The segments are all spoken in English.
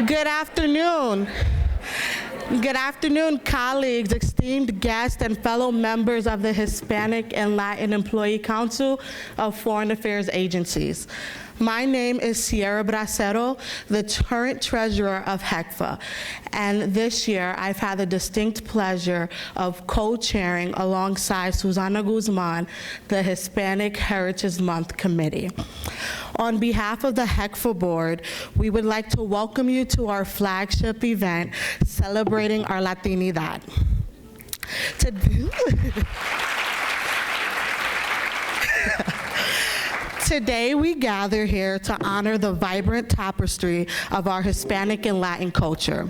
Good afternoon. Good afternoon, colleagues, esteemed guests, and fellow members of the Hispanic and Latin Employee Council of Foreign Affairs Agencies. My name is Sierra Bracero, the current treasurer of HECFAA, and this year I've had the distinct pleasure of co-chairing alongside Susana Guzman the Hispanic Heritage Month Committee. On behalf of the HECFAA board, we would like to welcome you to our flagship event celebrating our Latinidad. Today, we gather here to honor the vibrant tapestry of our Hispanic and Latin culture,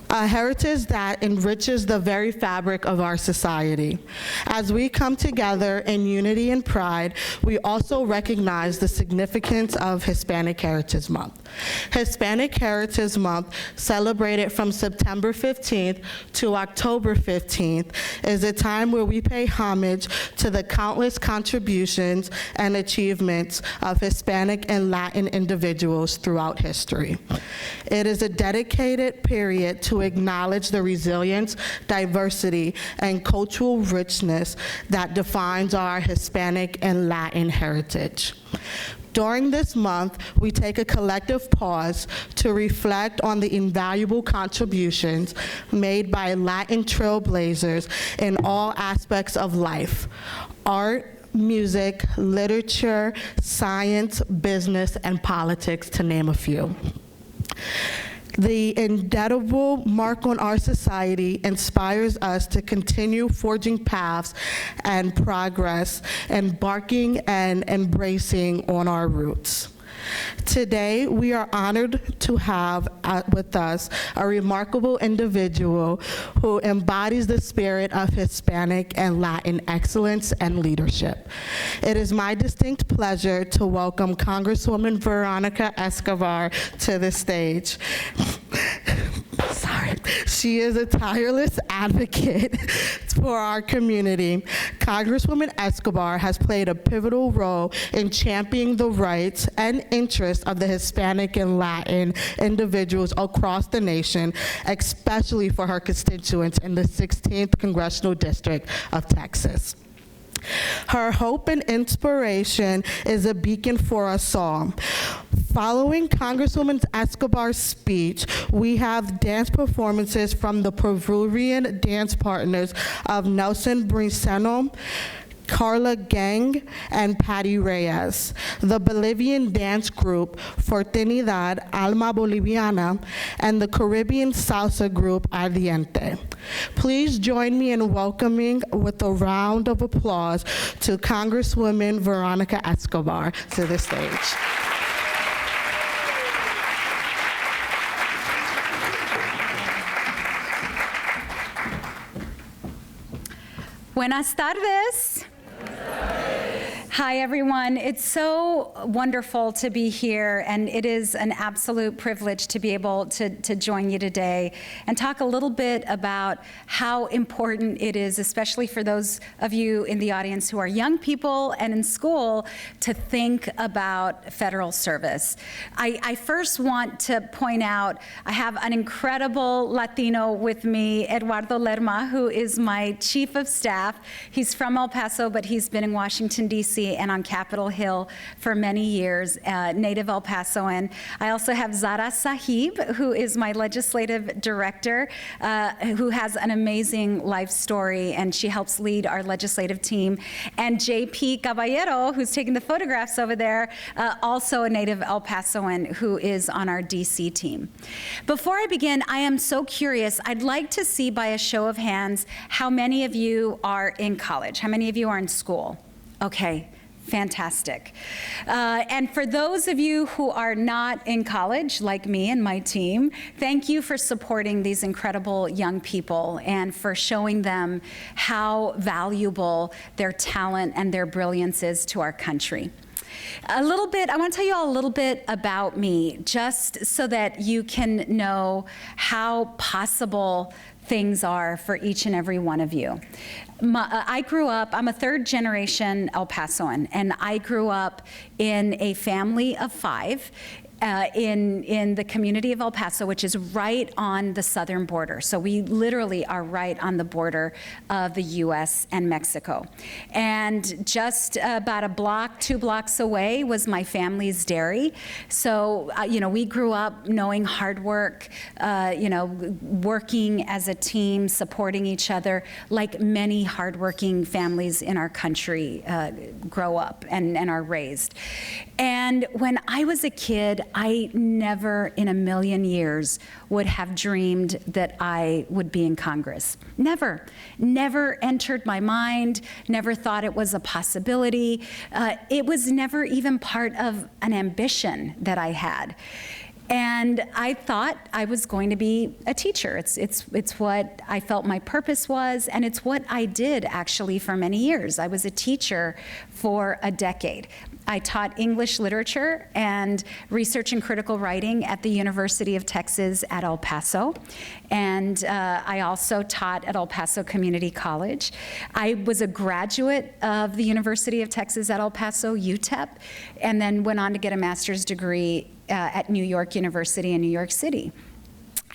a heritage that enriches the very fabric of our society. As we come together in unity and pride, we also recognize the significance of Hispanic Heritage Month. Hispanic Heritage Month, celebrated from September 15th to October 15th, is a time where we pay homage to the countless contributions and achievements of Hispanic and Latin individuals throughout history. It is a dedicated period to acknowledge the resilience, diversity, and cultural richness that defines our Hispanic and Latin heritage. During this month, we take a collective pause to reflect on the invaluable contributions made by Latin trailblazers in all aspects of life: art, music, literature, science, business, and politics, to name a few. The indelible mark on our society inspires us to continue forging paths and progress, embarking and embracing on our roots. Today, we are honored to have with us a remarkable individual who embodies the spirit of Hispanic and Latin excellence and leadership. It is my distinct pleasure to welcome Congresswoman Veronica Escobar to the stage. Sorry. She is a tireless advocate for our community. Congresswoman Escobar has played a pivotal role in championing the rights and interests of the Hispanic and Latin individuals across the nation, especially for her constituents in the 16th Congressional District of Texas. Her hope and inspiration is a beacon for us all. Following Congresswoman Escobar's speech, we have dance performances from the Peruvian dance partners of Nelson Briceño, Carla Gang, and Patty Reyes, the Bolivian dance group Latinidad Alma Boliviana, and the Caribbean salsa group Ardiente. Please join me in welcoming with a round of applause to Congresswoman Veronica Escobar to the stage. Buenas tardes. Hi, everyone. It's so wonderful to be here, and it is an absolute privilege to be able to join you today and talk a little bit about how important it is, especially for those of you in the audience who are young people and in school, to think about federal service. I first want to point out I have an incredible Latino with me, Eduardo Lerma, who is my chief of staff. He's from El Paso, but he's been in Washington, D.C. and on Capitol Hill for many years, native El Pasoan. I also have Zara Sahib, who is my legislative director, who has an amazing life story, and she helps lead our legislative team. And JP Caballero, who's taking the photographs over there, also a native El Pasoan who is on our DC team. Before I begin, I am so curious. I'd like to see by a show of hands how many of you are in college, how many of you are in school. Okay, fantastic. And for those of you who are not in college, like me and my team, thank you for supporting these incredible young people and for showing them how valuable their talent and their brilliance is to our country. I want to tell you all a little bit about me, just so that you can know how possible things are for each and every one of you. I grew up, I'm a third generation El Pasoan, and I grew up in a family of 5 in the community of El Paso, which is right on the southern border. So we literally are right on the border of the US and Mexico. And just about a block, 2 blocks away was my family's dairy. So, we grew up knowing hard work, working as a team, supporting each other, like many hardworking families in our country grow up and are raised. And when I was a kid, I never in a million years would have dreamed that I would be in Congress. Never entered my mind, never thought it was a possibility. It was never even part of an ambition that I had. And I thought I was going to be a teacher. It's what I felt my purpose was, and it's what I did actually for many years. I was a teacher for a decade. I taught English literature and research and critical writing at the University of Texas at El Paso. And I also taught at El Paso Community College. I was a graduate of the University of Texas at El Paso, UTEP, and then went on to get a master's degree at New York University in New York City.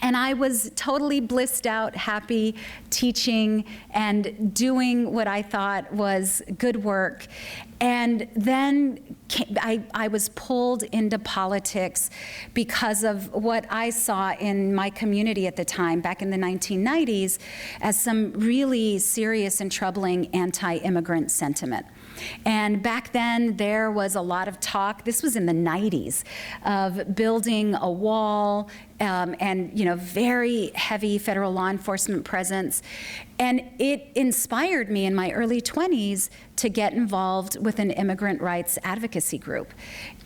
And I was totally blissed out, happy, teaching and doing what I thought was good work. And then I was pulled into politics because of what I saw in my community at the time, back in the 1990s, as some really serious and troubling anti-immigrant sentiment. And back then, there was a lot of talk, this was in the 90s, of building a wall and very heavy federal law enforcement presence. And it inspired me in my early 20s to get involved with an immigrant rights advocacy group.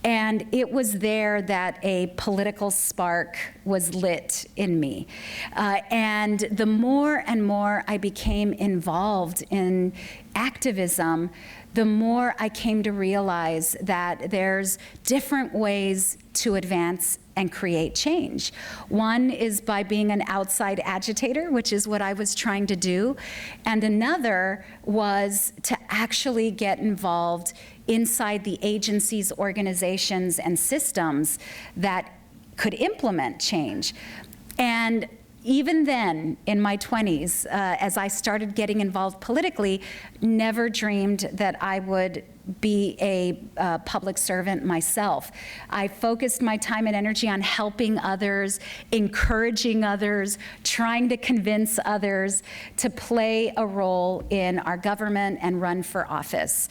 And it was there that a political spark was lit in me. And the more and more I became involved in activism, the more I came to realize that there's different ways to advance and create change. One is by being an outside agitator, which is what I was trying to do. And another was to actually get involved inside the agencies, organizations, and systems that could implement change. And even then, in my 20s, as I started getting involved politically, never dreamed that I would be a public servant myself. I focused my time and energy on helping others, encouraging others, trying to convince others to play a role in our government and run for office.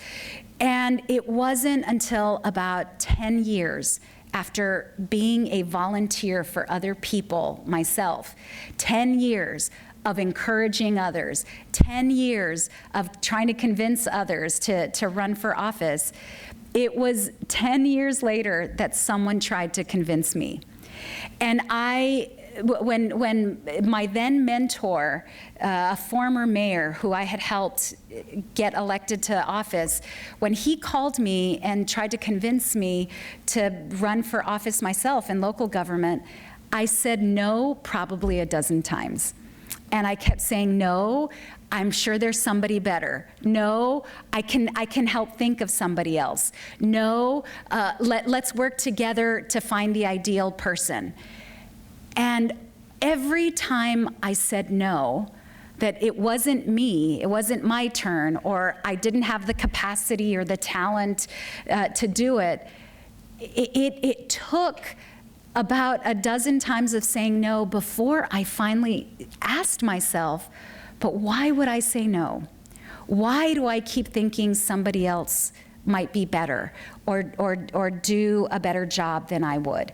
And it wasn't until about 10 years after being a volunteer for other people myself, 10 years of encouraging others, 10 years of trying to convince others to run for office, it was 10 years later that someone tried to convince me. And when my then mentor, a former mayor who I had helped get elected to office, when he called me and tried to convince me to run for office myself in local government, I said no probably a dozen times. And I kept saying, no, I'm sure there's somebody better. No, I can help think of somebody else. No, let's work together to find the ideal person. And every time I said no, that it wasn't me, it wasn't my turn, or I didn't have the capacity or the talent to do it, it took about a dozen times of saying no before I finally asked myself, but why would I say no? Why do I keep thinking somebody else might be better or do a better job than I would?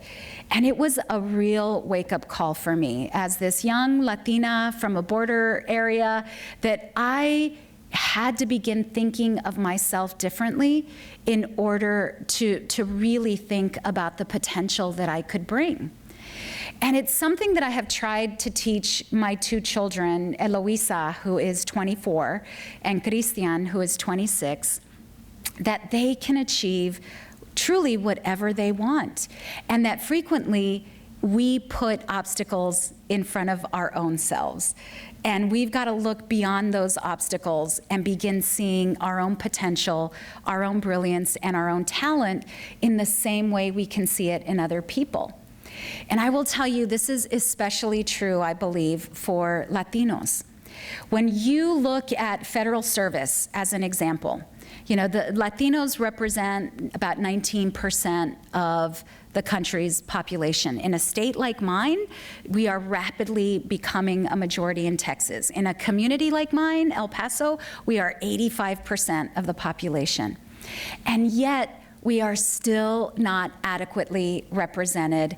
And it was a real wake-up call for me as this young Latina from a border area that I had to begin thinking of myself differently in order to really think about the potential that I could bring. And it's something that I have tried to teach my 2 children, Eloisa, who is 24, and Christian, who is 26, that they can achieve truly whatever they want, and that frequently we put obstacles in front of our own selves. And we've got to look beyond those obstacles and begin seeing our own potential, our own brilliance, and our own talent in the same way we can see it in other people. And I will tell you, this is especially true, I believe, for Latinos. When you look at federal service as an example, you know, the Latinos represent about 19% of the country's population. In a state like mine, we are rapidly becoming a majority in Texas. In a community like mine, El Paso, we are 85% of the population. And yet, we are still not adequately represented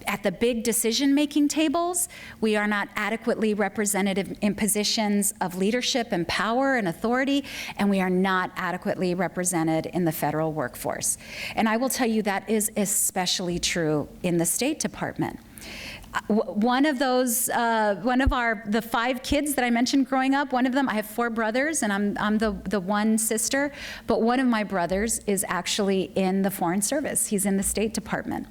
at the big decision-making tables. We are not adequately represented in positions of leadership and power and authority, and we are not adequately represented in the federal workforce. And I will tell you that is especially true in the State Department. One of the 5 kids that I mentioned growing up, one of them, I have 4 brothers, and I'm the one sister, but one of my brothers is actually in the Foreign Service. He's in the State Department.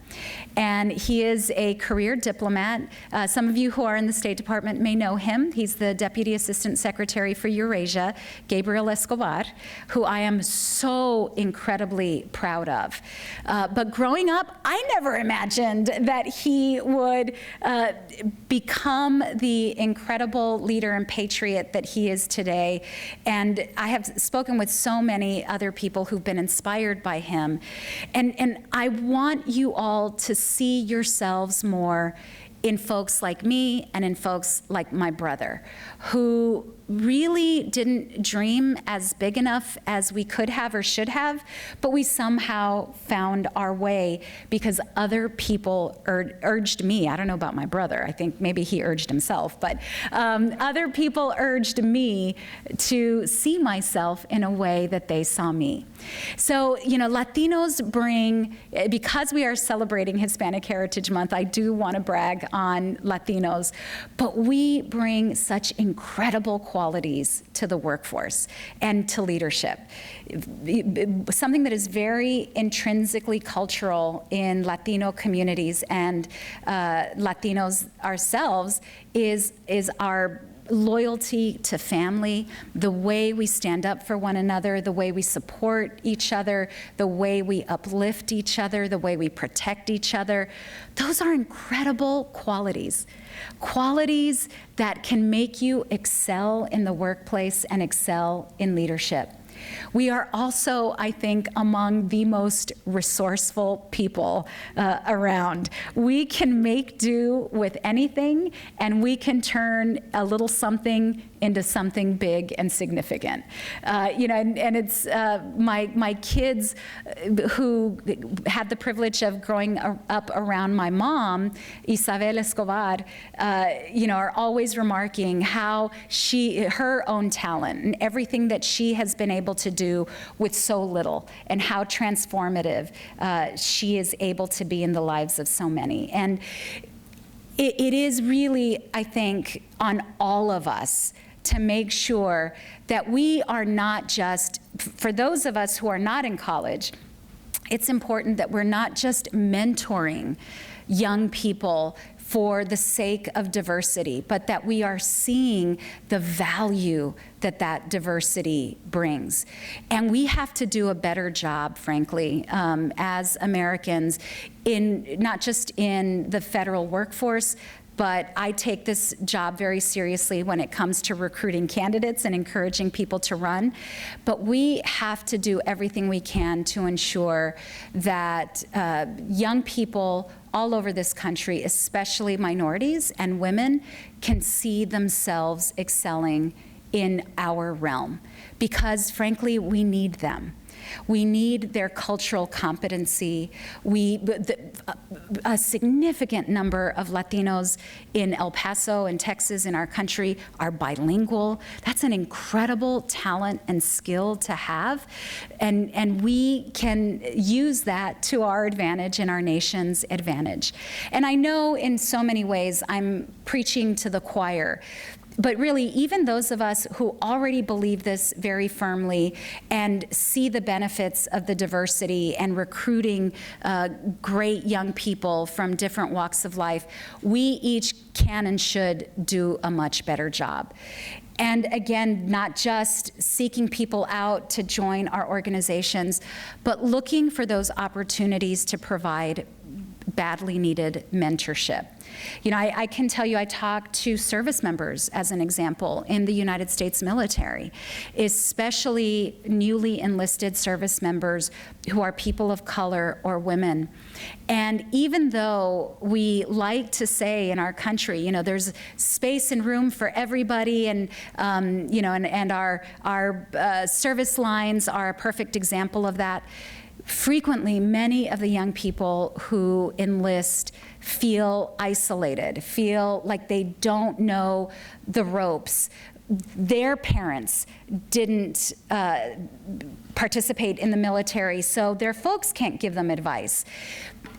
And he is a career diplomat. Some of you who are in the State Department may know him. He's the Deputy Assistant Secretary for Eurasia, Gabriel Escobar, who I am so incredibly proud of. But growing up, I never imagined that he would become the incredible leader and patriot that he is today. And I have spoken with so many other people who've been inspired by him. And I want you all to see yourselves more in folks like me and in folks like my brother, who really didn't dream as big enough as we could have or should have, but we somehow found our way because other people urged me. I don't know about my brother. I think maybe he urged himself, but other people urged me to see myself in a way that they saw me. So, you know, Latinos bring, because we are celebrating Hispanic Heritage Month, I do want to brag on Latinos, but we bring such incredible qualities to the workforce and to leadership. Something that is very intrinsically cultural in Latino communities and Latinos ourselves is our loyalty to family, the way we stand up for one another, the way we support each other, the way we uplift each other, the way we protect each other. Those are incredible qualities. Qualities that can make you excel in the workplace and excel in leadership. We are also, I think, among the most resourceful people around. We can make do with anything, and we can turn a little something into something big and significant. You know, and it's my kids who had the privilege of growing up around my mom, Isabel Escobar, you know, are always remarking how her own talent and everything that she has been able to do with so little, and how transformative she is able to be in the lives of so many. And it is really, I think, on all of us to make sure that we are not just, for those of us who are not in college, it's important that we're not just mentoring young people for the sake of diversity, but that we are seeing the value that that diversity brings. And we have to do a better job, frankly, as Americans, not just in the federal workforce, but I take this job very seriously when it comes to recruiting candidates and encouraging people to run. But we have to do everything we can to ensure that young people all over this country, especially minorities and women, can see themselves excelling in our realm. Because frankly, we need them. We need their cultural competency. A significant number of Latinos in El Paso and Texas in our country are bilingual. That's an incredible talent and skill to have. And we can use that to our advantage and our nation's advantage. And I know in so many ways I'm preaching to the choir. But really, even those of us who already believe this very firmly and see the benefits of the diversity and recruiting great young people from different walks of life, we each can and should do a much better job. And again, not just seeking people out to join our organizations, but looking for those opportunities to provide badly needed mentorship. You know, I can tell you, I talk to service members, as an example, in the United States military, especially newly enlisted service members who are people of color or women. And even though we like to say in our country, you know, there's space and room for everybody, and you know, and our service lines are a perfect example of that. Frequently, many of the young people who enlist feel isolated, feel like they don't know the ropes. Their parents didn't participate in the military, so their folks can't give them advice.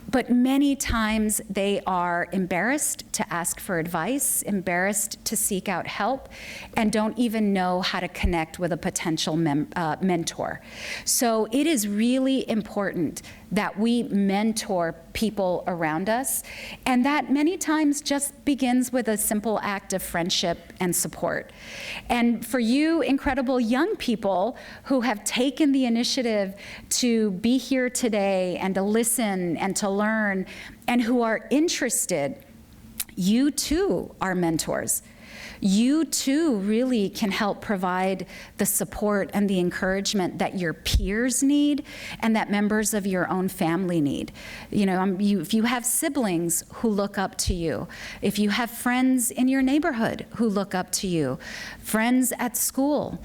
But many times they are embarrassed to ask for advice, embarrassed to seek out help, and don't even know how to connect with a potential mentor. So it is really important that we mentor people around us, and that many times just begins with a simple act of friendship and support. And for you incredible young people who have taken the initiative to be here today and to listen and to learn, and who are interested, you too are mentors. You too really can help provide the support and the encouragement that your peers need and that members of your own family need. You know, if you have siblings who look up to you, if you have friends in your neighborhood who look up to you, friends at school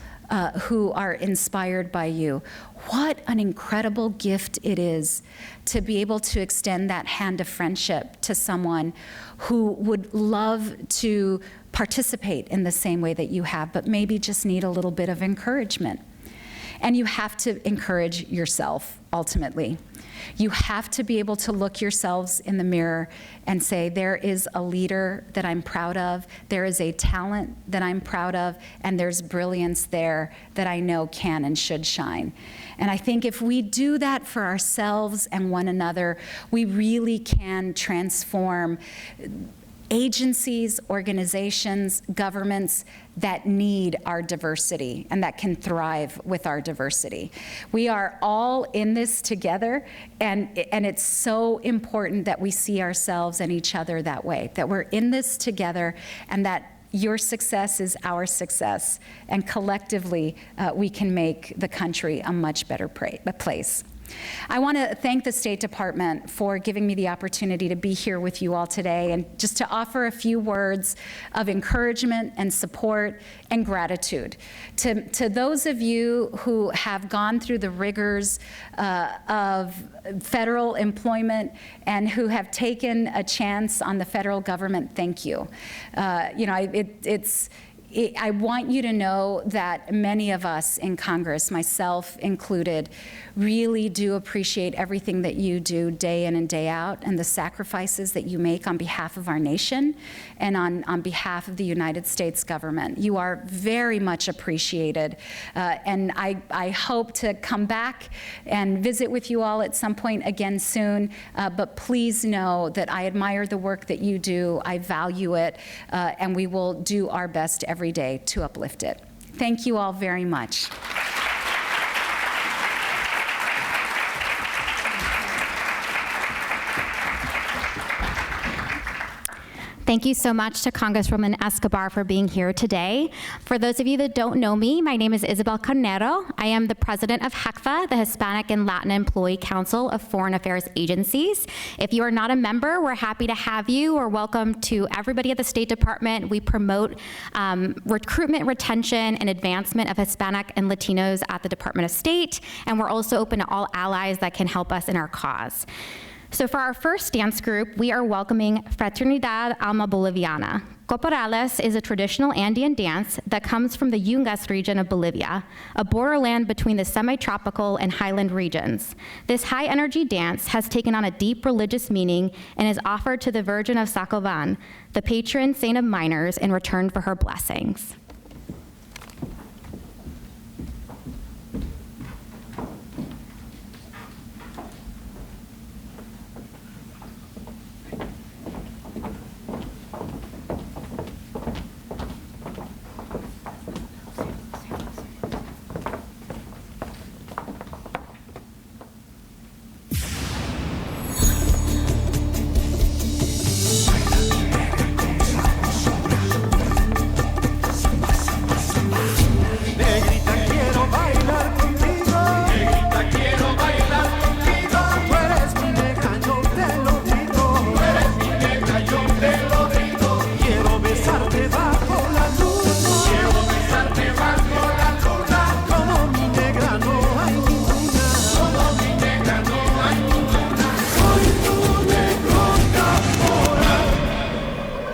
who are inspired by you, what an incredible gift it is to be able to extend that hand of friendship to someone who would love to participate in the same way that you have, but maybe just need a little bit of encouragement. And you have to encourage yourself, ultimately. You have to be able to look yourselves in the mirror and say, there is a leader that I'm proud of, there is a talent that I'm proud of, and there's brilliance there that I know can and should shine. And I think if we do that for ourselves and one another, we really can transform agencies, organizations, governments that need our diversity and that can thrive with our diversity. We are all in this together, and it's so important that we see ourselves and each other that way, that we're in this together, and that your success is our success, and collectively we can make the country a much better place. I want to thank the State Department for giving me the opportunity to be here with you all today, and just to offer a few words of encouragement and support and gratitude to those of you who have gone through the rigors of federal employment and who have taken a chance on the federal government. Thank you. You know, I want you to know that many of us in Congress, myself included, really do appreciate everything that you do day in and day out, and the sacrifices that you make on behalf of our nation and on behalf of the United States government. You are very much appreciated, and I hope to come back and visit with you all at some point again soon, but please know that I admire the work that you do, I value it, and we will do our best every day to uplift it. Thank you all very much. Thank you so much to Congresswoman Escobar for being here today. For those of you that don't know me, my name is Isabel Carnero. I am the president of HECFAA, the Hispanic and Latin Employee Council of Foreign Affairs Agencies. If you are not a member, we're happy to have you, or welcome to everybody at the State Department. We promote recruitment, retention, and advancement of Hispanic and Latinos at the Department of State, and we're also open to all allies that can help us in our cause. So for our first dance group, we are welcoming Fraternidad Alma Boliviana. Caporales is a traditional Andean dance that comes from the Yungas region of Bolivia, a borderland between the semi-tropical and highland regions. This high-energy dance has taken on a deep religious meaning and is offered to the Virgin of Sacován, the patron saint of miners, in return for her blessings.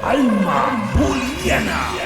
Alma boliviana.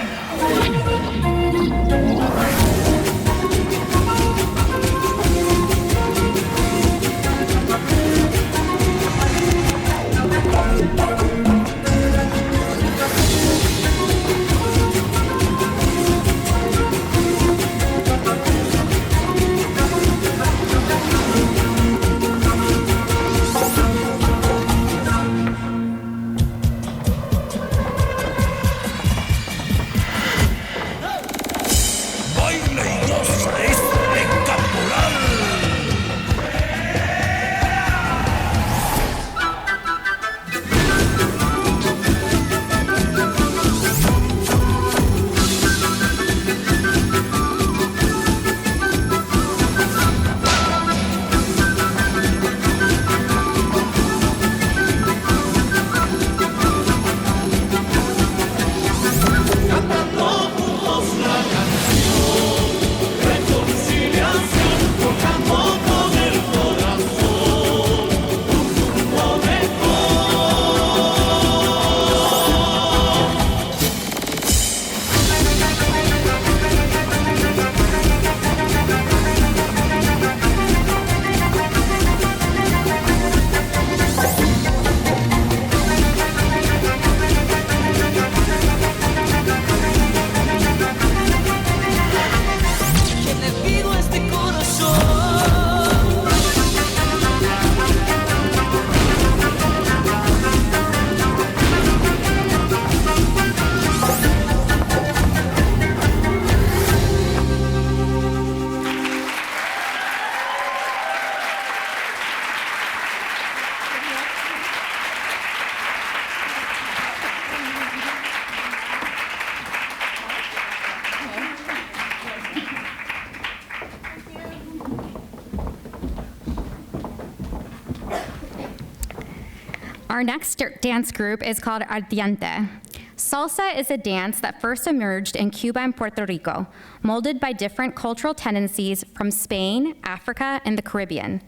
Our next dance group is called Ardiente. Salsa is a dance that first emerged in Cuba and Puerto Rico, molded by different cultural tendencies from Spain, Africa, and the Caribbean.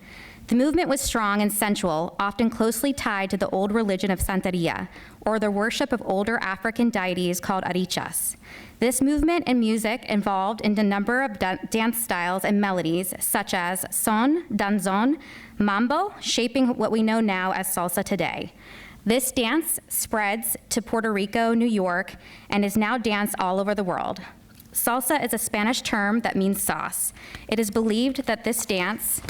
The movement was strong and sensual, often closely tied to the old religion of Santeria, or the worship of older African deities called arichas. This movement and music evolved into a number of dance styles and melodies, such as son, danzón, mambo, shaping what we know now as salsa today. This dance spreads to Puerto Rico, New York, and is now danced all over the world. Salsa is a Spanish term that means sauce. It is believed that this dance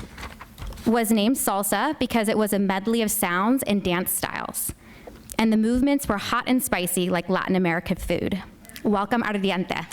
was named salsa because it was a medley of sounds and dance styles. And the movements were hot and spicy like Latin American food. Welcome, Ardiente.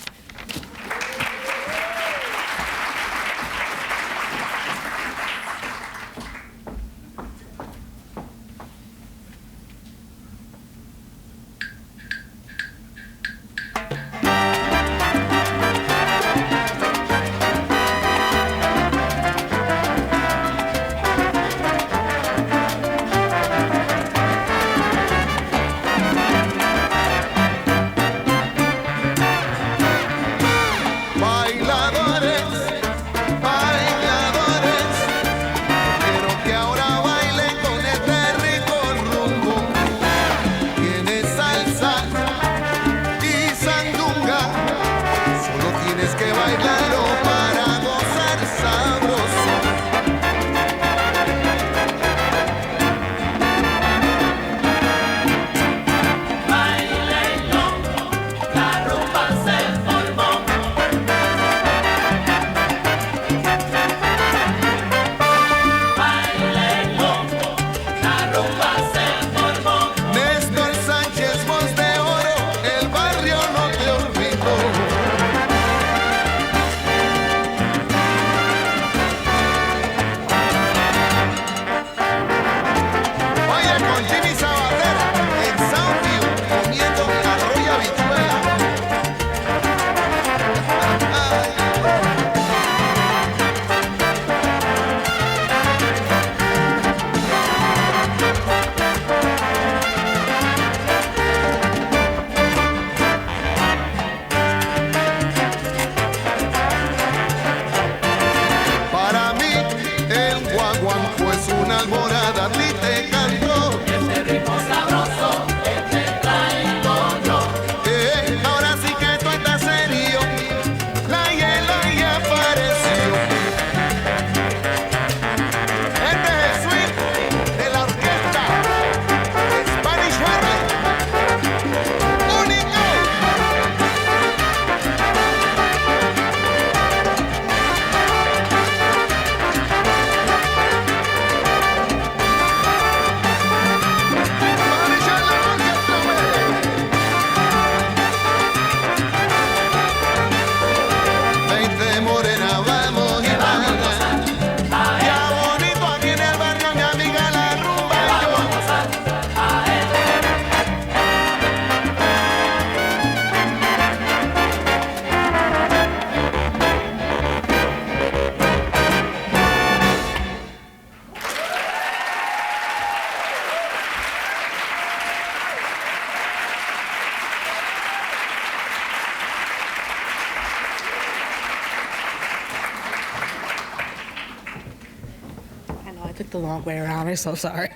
long way around. I'm so sorry.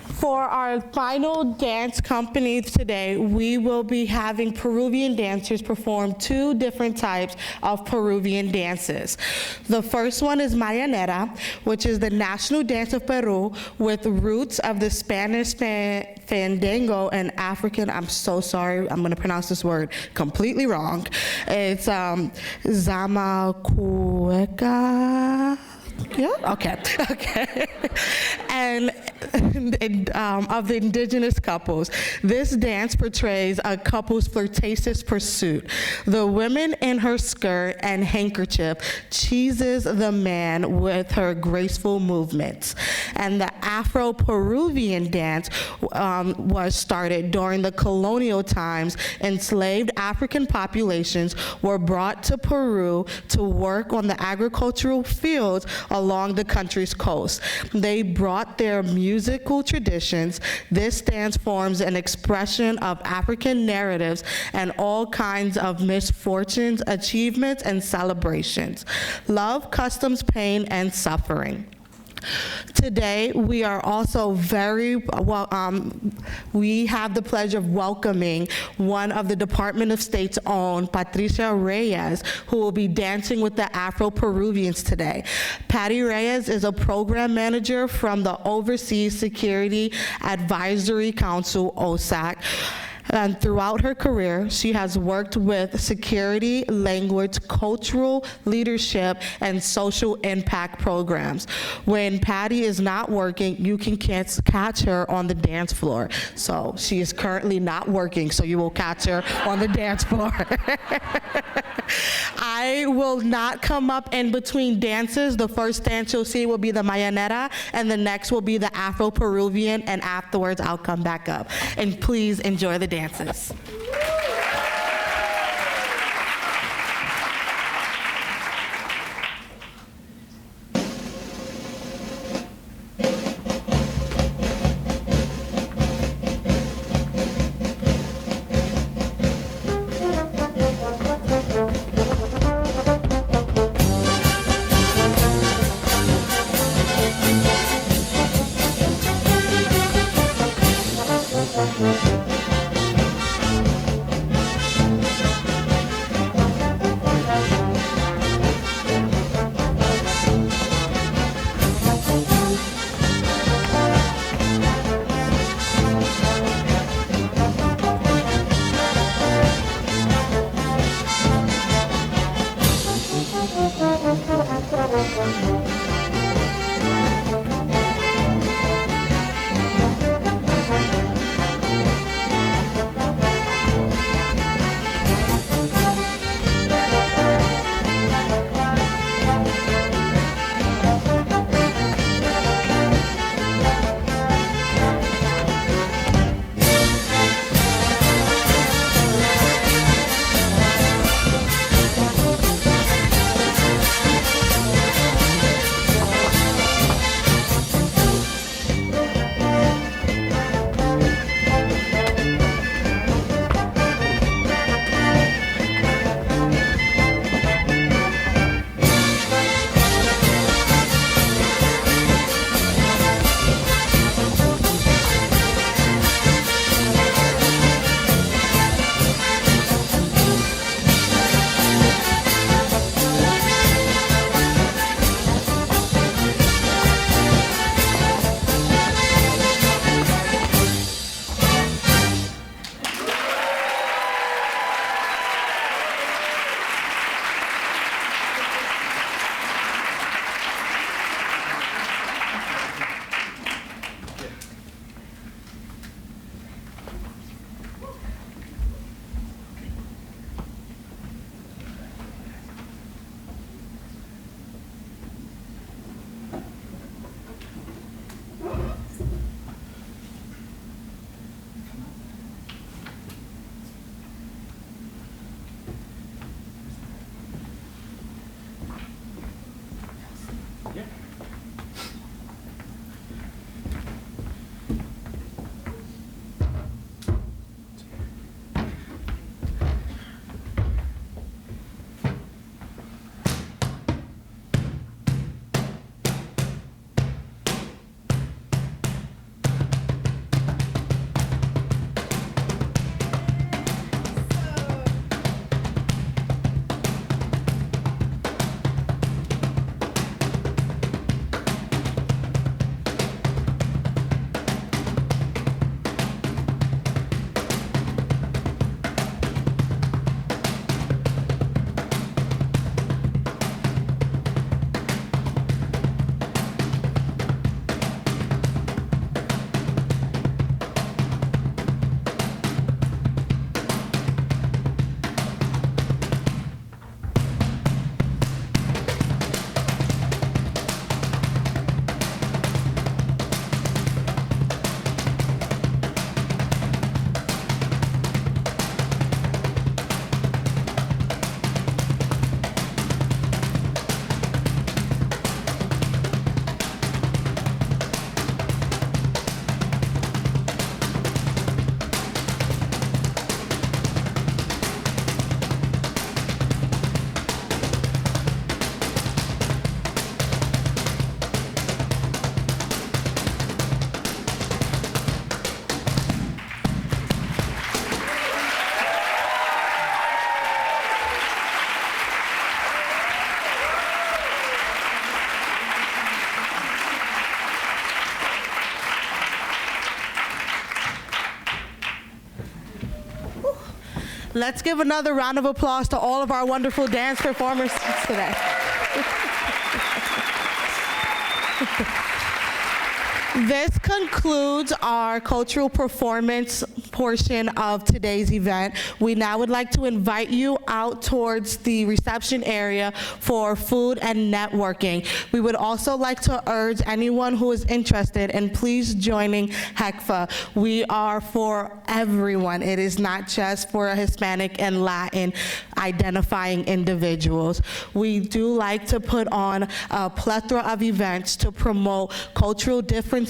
For our final dance company today, we will be having Peruvian dancers perform 2 different types of Peruvian dances. The first one is Mayanera, which is the national dance of Peru with roots of the Spanish fandango and African, I'm so sorry, I'm gonna pronounce this word completely wrong. It's Zamacueca. Yeah, okay. And of the indigenous couples. This dance portrays a couple's flirtatious pursuit. The woman in her skirt and handkerchief teases the man with her graceful movements. And the Afro-Peruvian dance was started during the colonial times. Enslaved African populations were brought to Peru to work on the agricultural fields along the country's coast. They brought their musical traditions. This dance forms an expression of African narratives and all kinds of misfortunes, achievements, and celebrations. Love, customs, pain, and suffering. Today, we are also we have the pleasure of welcoming one of the Department of State's own, Patricia Reyes, who will be dancing with the Afro-Peruvians today. Patty Reyes is a program manager from the Overseas Security Advisory Council, OSAC. And throughout her career, she has worked with security, language, cultural leadership, and social impact programs. When Patty is not working, you can catch her on the dance floor. So she is currently not working, so you will catch her on the dance floor. I will not come up in between dances. The first dance you'll see will be the Mayanera, and the next will be the Afro-Peruvian, and afterwards I'll come back up. And please enjoy the dances. Let's give another round of applause to all of our wonderful dance performers today. This concludes our cultural performance portion of today's event. We now would like to invite you out towards the reception area for food and networking. We would also like to urge anyone who is interested in please joining HECFAA. We are for everyone. It is not just for Hispanic and Latin identifying individuals. We do like to put on a plethora of events to promote cultural differences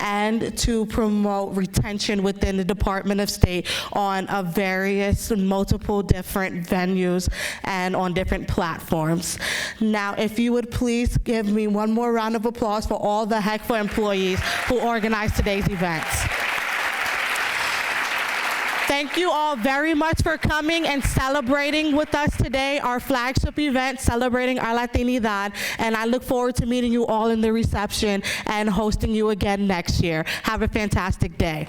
and to promote retention within the Department of State on various multiple different venues and on different platforms. Now, if you would please give me one more round of applause for all the HECFAA employees who organized today's events. Thank you all very much for coming and celebrating with us today, our flagship event celebrating our Latinidad, and I look forward to meeting you all in the reception and hosting you again next year. Have a fantastic day.